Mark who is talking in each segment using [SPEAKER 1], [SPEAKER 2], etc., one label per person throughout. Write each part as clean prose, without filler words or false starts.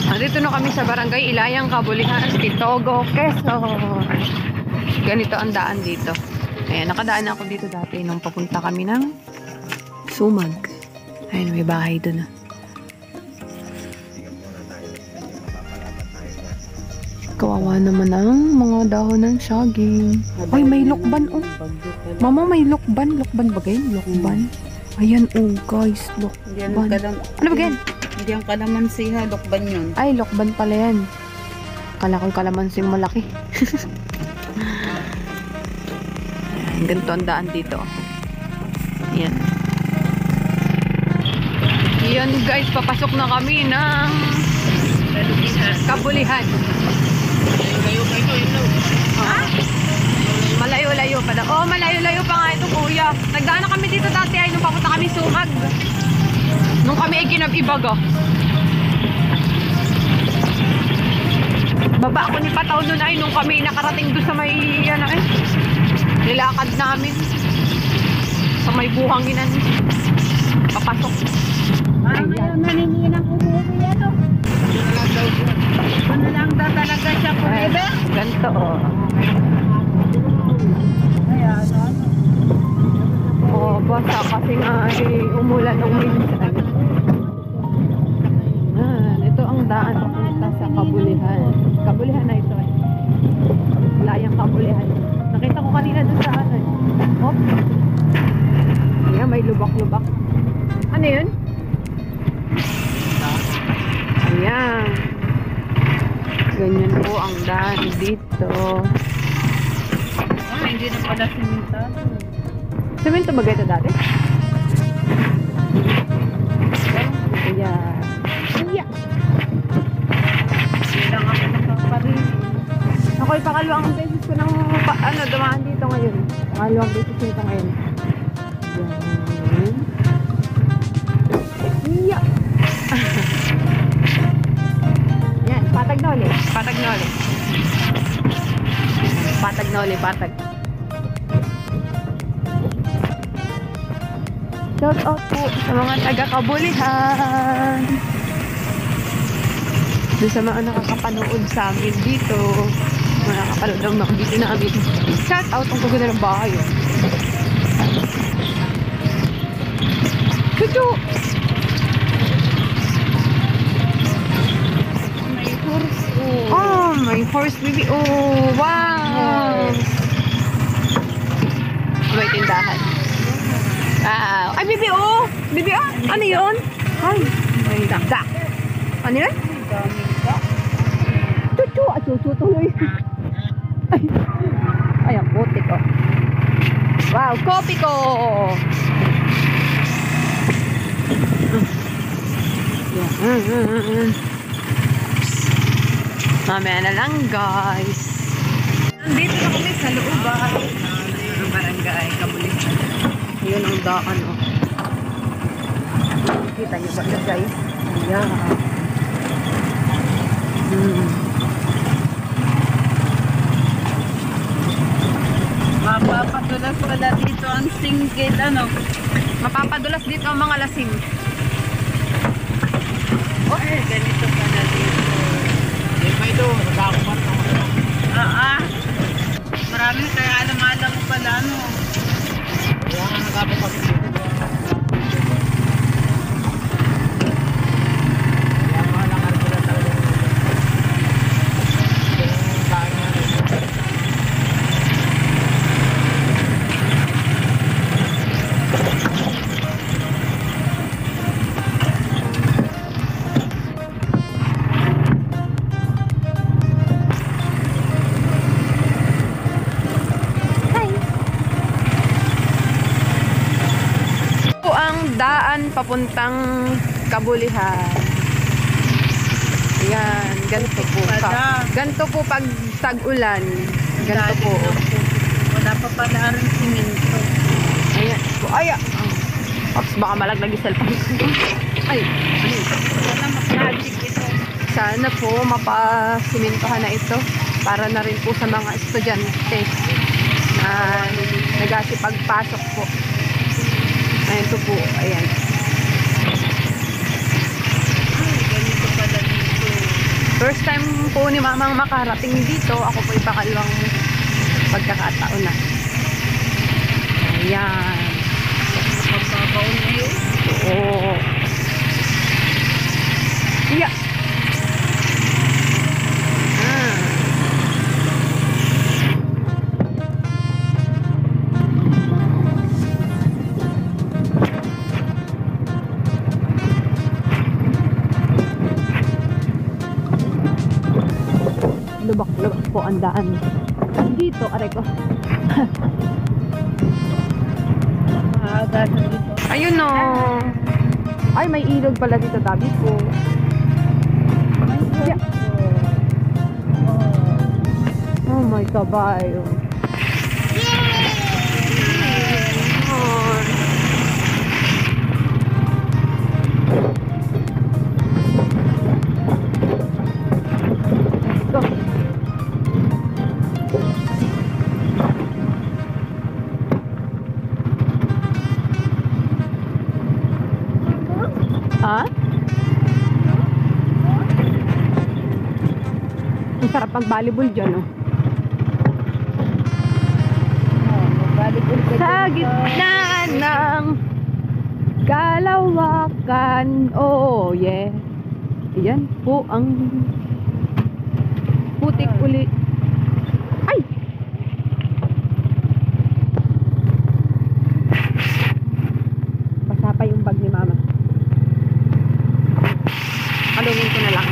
[SPEAKER 1] Andito na kami sa Barangay Ilayang, Kabulihan, Pitogo, Quezon. Ganito ang daan dito. Ayan, nakadaan ako dito dati nung papunta kami ng Sumag. Ayun, may bahay doon. Kawawa naman ang mga dahon ng saging. Ay, may lokban oh. Mama, may lokban. Lokban ba ganyan? Lokban. Ayan oh, guys. Lokban. Ano ba ganyan?
[SPEAKER 2] Hindi ang kalamansiha, lokban yun.
[SPEAKER 1] Ay, lokban pala yan. Kala kong kalamansing malaki. Ayan, ganito ang daan dito. Ayan. Ayan guys, papasok na kami ng Kabulihan. Malayo-layo pa daw. Oh, malayo-layo pa nga ito, kuya. Nagdaan na kami dito dati ay nung papunta kami Sumag. Nung kami ay kinab-ibaga. Baba ako ni Pataw nun ay nung kami nakarating doon sa may nilakad namin. Sa may buhanginan. Papasok.
[SPEAKER 2] Ngayon naninginang umuwi yan o. Ano lang daw talaga siya forever?
[SPEAKER 1] Ganito oh.
[SPEAKER 2] Ayan, ano?
[SPEAKER 1] Oh, basta kasi nga ay umulan ng minsan. Ito ang daan papunta sa Kabulihan. Kabulihan na ito eh. Layang Kabulihan. Nakita ko kanina doon sa ano. Oh. Ayan, may lubak-lubak. Ano yun? Ayan. Ganyan po ang daan dito.
[SPEAKER 2] Ah, hindi na pala simentado.
[SPEAKER 1] Semento ba ito dati? Ayan. Yeah.
[SPEAKER 2] Hindi lang ako nakaparin.
[SPEAKER 1] Ako'y pakalawang beses ko nang dumaan dito ngayon. Pakalawang beses dito ngayon. Ayan. Yeah. Yan, patag na ulit. Patag na ulit. Patag na ulit, patag. Shout out po sa mga taga-Kabulihan. Doon sa mga nakakapanood sa amin dito. Mga nakakapanood ng mga video namin. Shout out ang kaganda ng bahay. Chuchu!
[SPEAKER 2] May horse o.
[SPEAKER 1] Oh, my horse baby. Oh, wow! May tindahan. Wow. Ay, bibi, oh! Bibi, ah! Ano yun? Ay, may dakdak. Ano yun?
[SPEAKER 2] Daming ka.
[SPEAKER 1] Chuchu! Ah, chuchu tuloy. Ay, ay, ang puti ko. Wow, kopi ko! Mamaya na lang, guys.
[SPEAKER 2] Nandito na kami sa looban ng Barangay Kabulihan.
[SPEAKER 1] Yun ang daan, oh. Kita niyo ba ito, guys? Ayan.
[SPEAKER 2] Mapapadulas pala dito ang singgit, ano?
[SPEAKER 1] Mapapadulas dito ang mga lasing.
[SPEAKER 2] Oh, ganito pala dito.
[SPEAKER 3] May ito, nagkakumat ng mga.
[SPEAKER 2] Marami kaya alam-alam mo pala, ano?
[SPEAKER 3] Kaya nga nagkakapag dito. Kaya mga langar ko lang talaga. Yung kain nga rin.
[SPEAKER 1] Daan papuntang Kabulihan. Ayan, ganito po. Ganito po pag tag-ulan. Ganito po.
[SPEAKER 2] Wala pa pala rin siminto.
[SPEAKER 1] Ayan. Ay, ops, baka malaglag yung cellphone. Ay, ano yun?
[SPEAKER 2] Wala mag-magic ito.
[SPEAKER 1] Sana po mapasimintohan na ito para na rin po sa mga estudyante na nagasipagpasok po. Ayan ito po, ayan.
[SPEAKER 2] Ay, ganito pala dito.
[SPEAKER 1] First time po ni Mamang makarating dito. Ako po yung pakalawang pagkakataon na. Ayan.
[SPEAKER 2] Pagbabaon na yun.
[SPEAKER 1] Oo. Yeah. Ah. Lubak-lubak po ang daan. Dito, aray ko.
[SPEAKER 2] Maaga sa dito.
[SPEAKER 1] Ayun no. Ay, may ilog pala dito, tabi ko. Yeah. Oh my kabayo. Go. Ha? Ang sarap mag-volleyball dyan, no?
[SPEAKER 2] Volleyball ka
[SPEAKER 1] Sa
[SPEAKER 2] dyan.
[SPEAKER 1] gitna ng kalawakan. Oh, yeah. Yan po ang putik uli. Ay! Basa pa yung bag ni Mama. Kalungin ko na lang.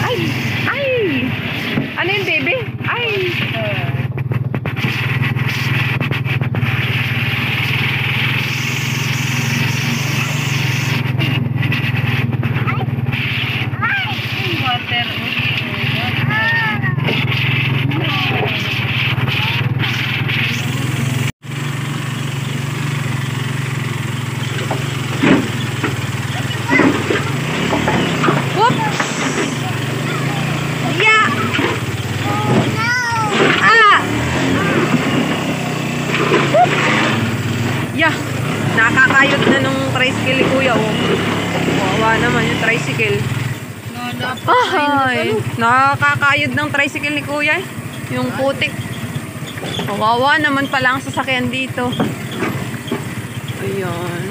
[SPEAKER 1] Ay! Ay! Ano yun, baby? Ay!
[SPEAKER 2] Water.
[SPEAKER 1] Whoop! Yeah! Ah! Whoop! Yeah! Nakakayot na nung tricycle ni Kuya, oh. Wawa naman yung tricycle. Ay! Nakakayod ng tricycle ni Kuya, eh. Yung putik. Wawa naman pala ang sasakyan dito. Ayun.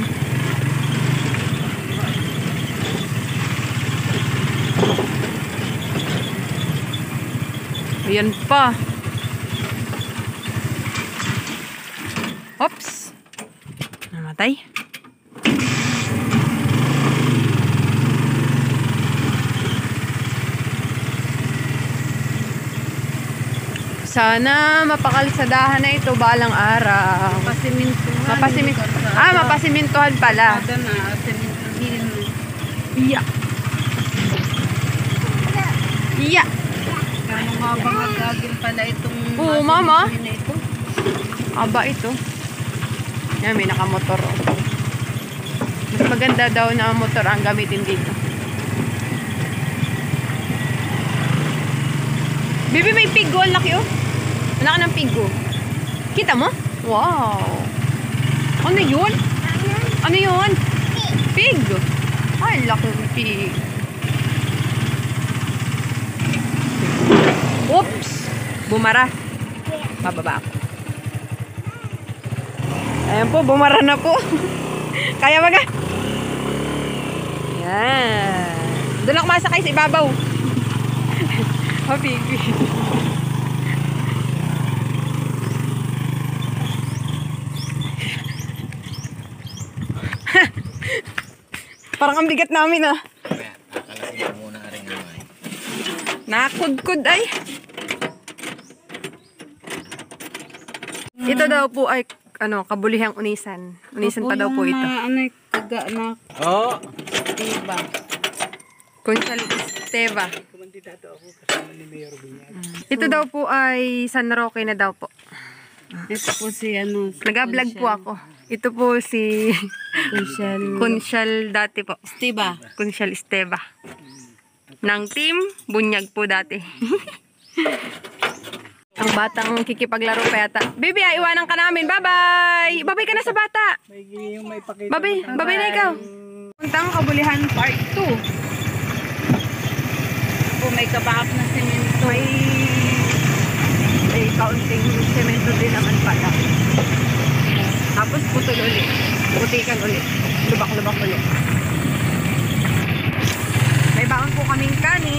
[SPEAKER 1] Ayan pa. Oops. Namatay. Sana mapakalsadahan na ito balang araw.
[SPEAKER 2] Mapasimintuhan.
[SPEAKER 1] Mapasimintuhan pala.
[SPEAKER 2] Ada na, simintuhin.
[SPEAKER 1] Iya. Iya.
[SPEAKER 2] Kano nga ba magagin pala itong
[SPEAKER 1] Oo, Mama.
[SPEAKER 2] masimintuhin na ito?
[SPEAKER 1] Aba ito. Yan, may nakamotor. Oh. Mas maganda daw na motor ang gamitin dito. Baby, may pig. Ang laki, oh. Wala ka ng pig, oh. Kita mo? Wow. Ano yun? Ano yun? Pig. Ay, laki ng pig. Oops. Bumara. Bababa ako. Ayan po, bumara na po. Kaya ba ka? Yan. Doon ako masakay sa ibabaw. Oh, pig. Parang ang bigat namin, ah.
[SPEAKER 3] Kaya, nakalasin ko muna rin naman.
[SPEAKER 1] Nakudkud ay. Ito daw po ay kabulihang unisan. Unisan pa daw po ito.
[SPEAKER 2] Ano kaga na
[SPEAKER 3] Oo.
[SPEAKER 2] iba.
[SPEAKER 1] Conchal Esteva. Ito daw po ay San Roque na daw po.
[SPEAKER 2] Ito po si ano.
[SPEAKER 1] Nag-vlog po ako. Ito po si
[SPEAKER 2] Conchal.
[SPEAKER 1] Conchal dati po.
[SPEAKER 2] Esteva.
[SPEAKER 1] Conchal Esteva. Ng team Bunyag po dati. Ang batang kikipaglaro pa yata. Baby, iwanan ka namin. Bye-bye! Bye-bye ka na sa bata! Bye-bye! Bye-bye na ikaw! Puntang Kabulihan Part 2.
[SPEAKER 2] Kung may kabaak na semento.
[SPEAKER 1] May kaunting semento din naman pala. Tapos putol ulit. Putikan ulit. Lubak-lubak ulit. May baon po kaming kanin.